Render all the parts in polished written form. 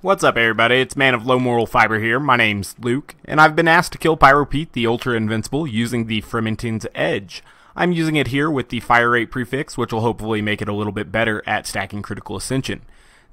What's up, everybody? It's Man of Low Moral Fiber here. My name's Luke, and I've been asked to kill Pyro Pete, the Ultra Invincible, using the Fremington's Edge. I'm using it here with the fire rate prefix, which will hopefully make it a little bit better at stacking critical ascension.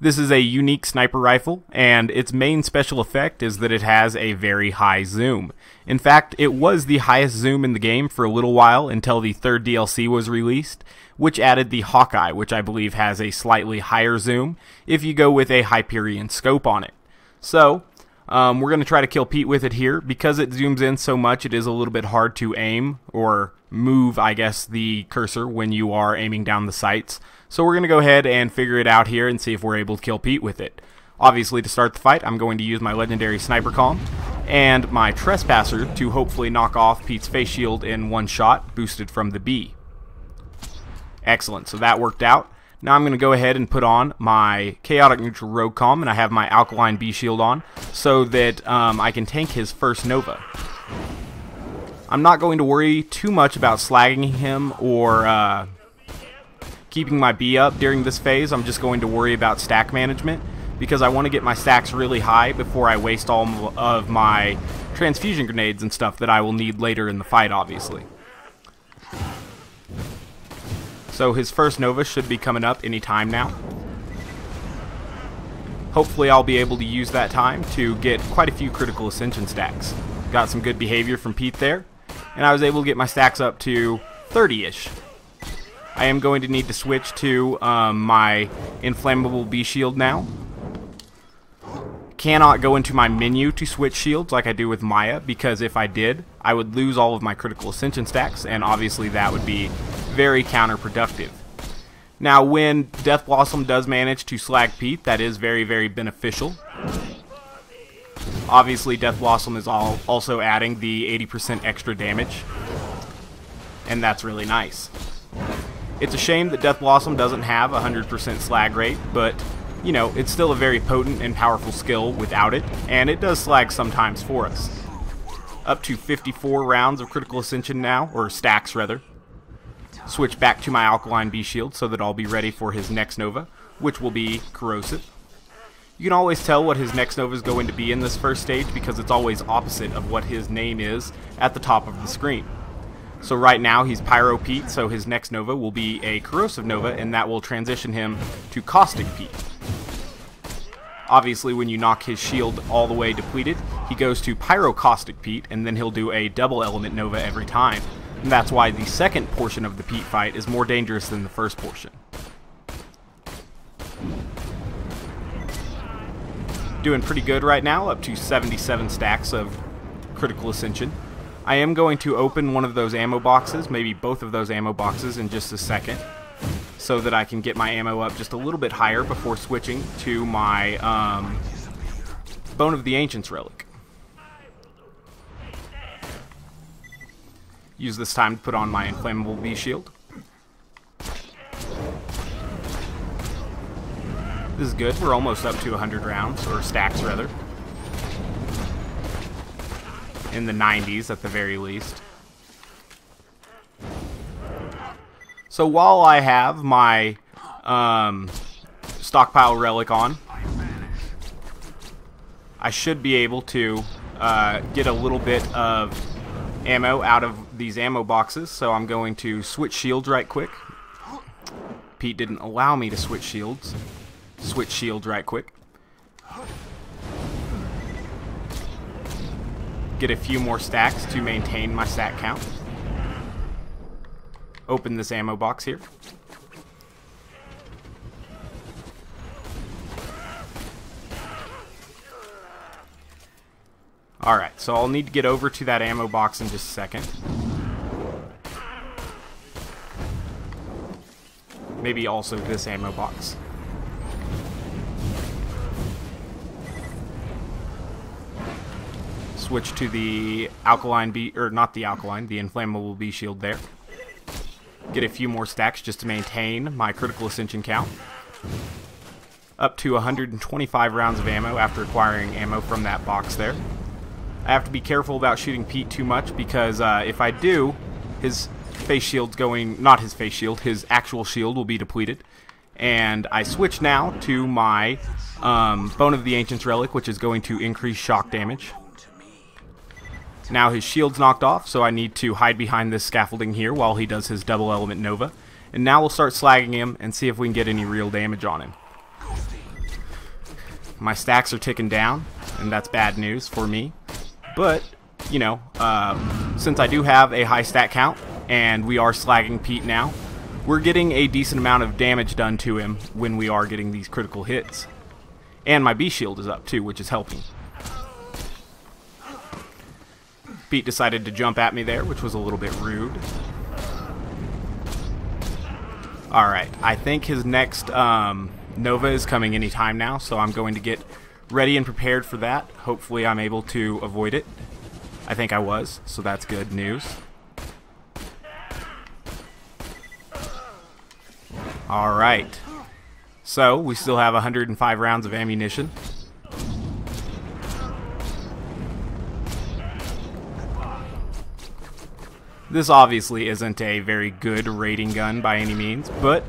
This is a unique sniper rifle, and its main special effect is that it has a very high zoom. In fact, it was the highest zoom in the game for a little while until the third DLC was released, which added the Hawkeye, which I believe has a slightly higher zoom if you go with a Hyperion scope on it. So, we're going to try to kill Pete with it here. Because it zooms in so much, it is a little bit hard to aim, or move, I guess, the cursor when you are aiming down the sights. So we're going to go ahead and figure it out here and see if we're able to kill Pete with it. Obviously, to start the fight, I'm going to use my legendary sniper calm and my trespasser to hopefully knock off Pete's face shield in one shot, boosted from the B. Excellent, so that worked out. Now I'm going to go ahead and put on my chaotic neutral rogue calm, and I have my alkaline B shield on so that I can tank his first Nova. I'm not going to worry too much about slagging him or keeping my B up during this phase. I'm just going to worry about stack management because I want to get my stacks really high before I waste all of my transfusion grenades and stuff that I will need later in the fight, obviously. So his first Nova should be coming up any time now. Hopefully I'll be able to use that time to get quite a few critical ascension stacks. Got some good behavior from Pete there, and I was able to get my stacks up to 30-ish. I am going to need to switch to my inflammable B shield now. Cannot go into my menu to switch shields like I do with Maya, because if I did, I would lose all of my critical ascension stacks, and obviously that would be very counterproductive. Now, when Death Blossom does manage to slag Pete, that is very, very beneficial. Obviously, Death Blossom is also adding the 80% extra damage, and that's really nice. It's a shame that Death Blossom doesn't have a 100% slag rate, but, you know, it's still a very potent and powerful skill without it, and it does slag sometimes for us. Up to 54 rounds of critical ascension now, or stacks rather. Switch back to my alkaline B shield so that I'll be ready for his next Nova, which will be corrosive. You can always tell what his next Nova is going to be in this first stage because it's always opposite of what his name is at the top of the screen. So right now he's Pyro Pete, so his next Nova will be a corrosive Nova, and that will transition him to caustic Pete. Obviously, when you knock his shield all the way depleted, he goes to pyrocaustic Pete, and then he'll do a double element Nova every time. And that's why the second portion of the Pete fight is more dangerous than the first portion. Doing pretty good right now, up to 77 stacks of critical ascension. I am going to open one of those ammo boxes, maybe both of those ammo boxes, in just a second, so that I can get my ammo up just a little bit higher before switching to my Bone of the Ancients relic. Use this time to put on my inflammable B shield. This is good. We're almost up to 100 rounds, or stacks rather. In the 90s at the very least. So while I have my stockpile relic on, I should be able to get a little bit of ammo out of these ammo boxes, so I'm going to switch shields right quick. Pete didn't allow me to switch shields. Switch shields right quick. Get a few more stacks to maintain my stack count. Open this ammo box here. Alright, so I'll need to get over to that ammo box in just a second. Maybe also this ammo box. Switch to the alkaline B, or not the alkaline, the inflammable B shield there. Get a few more stacks just to maintain my critical ascension count. Up to 125 rounds of ammo after acquiring ammo from that box there. I have to be careful about shooting Pete too much because if I do, his face shield's going, not his face shield, his actual shield will be depleted. And I switch now to my Bone of the Ancients relic, which is going to increase shock damage. Now his shield's knocked off, so I need to hide behind this scaffolding here while he does his double element Nova. And now we'll start slagging him and see if we can get any real damage on him. My stacks are ticking down, and that's bad news for me. But, you know, since I do have a high stat count, and we are slagging Pete now, we're getting a decent amount of damage done to him when we are getting these critical hits. And my B shield is up too, which is helping. Pete decided to jump at me there, which was a little bit rude. Alright, I think his next Nova is coming anytime now, so I'm going to get ready and prepared for that. Hopefully I'm able to avoid it. I think I was, so that's good news. Alright, so we still have 105 rounds of ammunition. This obviously isn't a very good raiding gun by any means, but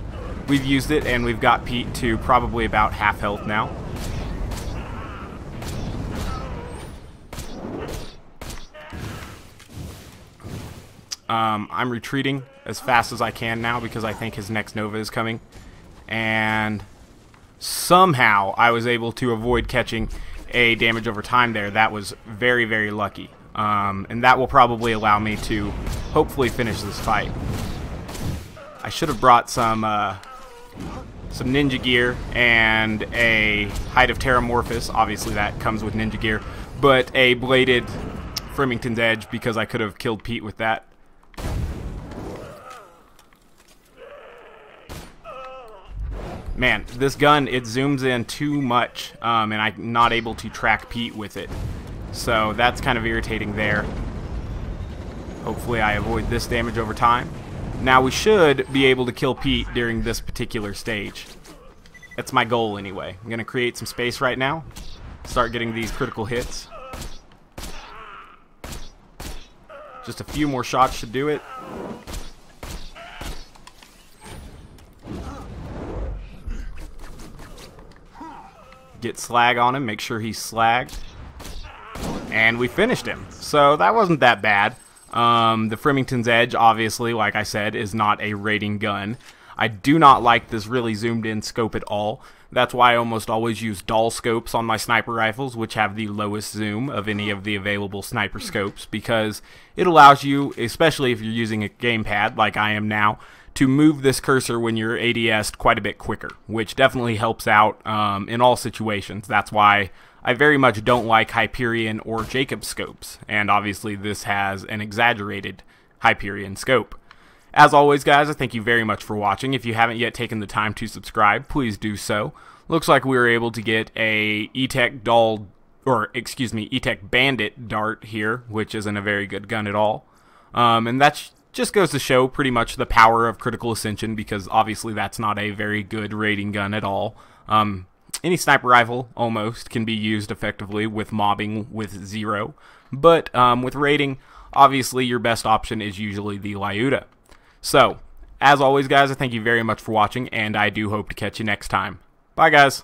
we've used it and we've got Pete to probably about half health now. I'm retreating as fast as I can now because I think his next Nova is coming. And somehow I was able to avoid catching a damage over time there. That was very, very lucky. And that will probably allow me to hopefully finish this fight. I should have brought some ninja gear and a Height of Terramorphous. Obviously that comes with ninja gear, but a bladed Fremington's Edge because I could have killed Pete with that. Man, this gun, it zooms in too much, and I'm not able to track Pete with it. So that's kind of irritating there. Hopefully I avoid this damage over time. Now we should be able to kill Pete during this particular stage. That's my goal anyway. I'm going to create some space right now. Start getting these critical hits. Just a few more shots should do it. Get slag on him, make sure he's slagged. And we finished him. So that wasn't that bad. The Fremington's Edge, obviously, like I said, is not a raiding gun. I do not like this really zoomed in scope at all. That's why I almost always use dull scopes on my sniper rifles, which have the lowest zoom of any of the available sniper scopes, because it allows you, especially if you're using a gamepad like I am now, to move this cursor when you're ADS'd quite a bit quicker, which definitely helps out in all situations. That's why I very much don't like Hyperion or Jacob scopes, and obviously this has an exaggerated Hyperion scope. As always, guys, I thank you very much for watching. If you haven't yet taken the time to subscribe, please do so. Looks like we were able to get a E-Tech E-Tech Bandit dart here, which isn't a very good gun at all. And that just goes to show pretty much the power of Critical Ascension, because obviously that's not a very good raiding gun at all. Any sniper rifle, almost, can be used effectively with mobbing with Zer0, but with raiding, obviously your best option is usually the Lyuda. So, as always, guys, I thank you very much for watching, and I do hope to catch you next time. Bye, guys.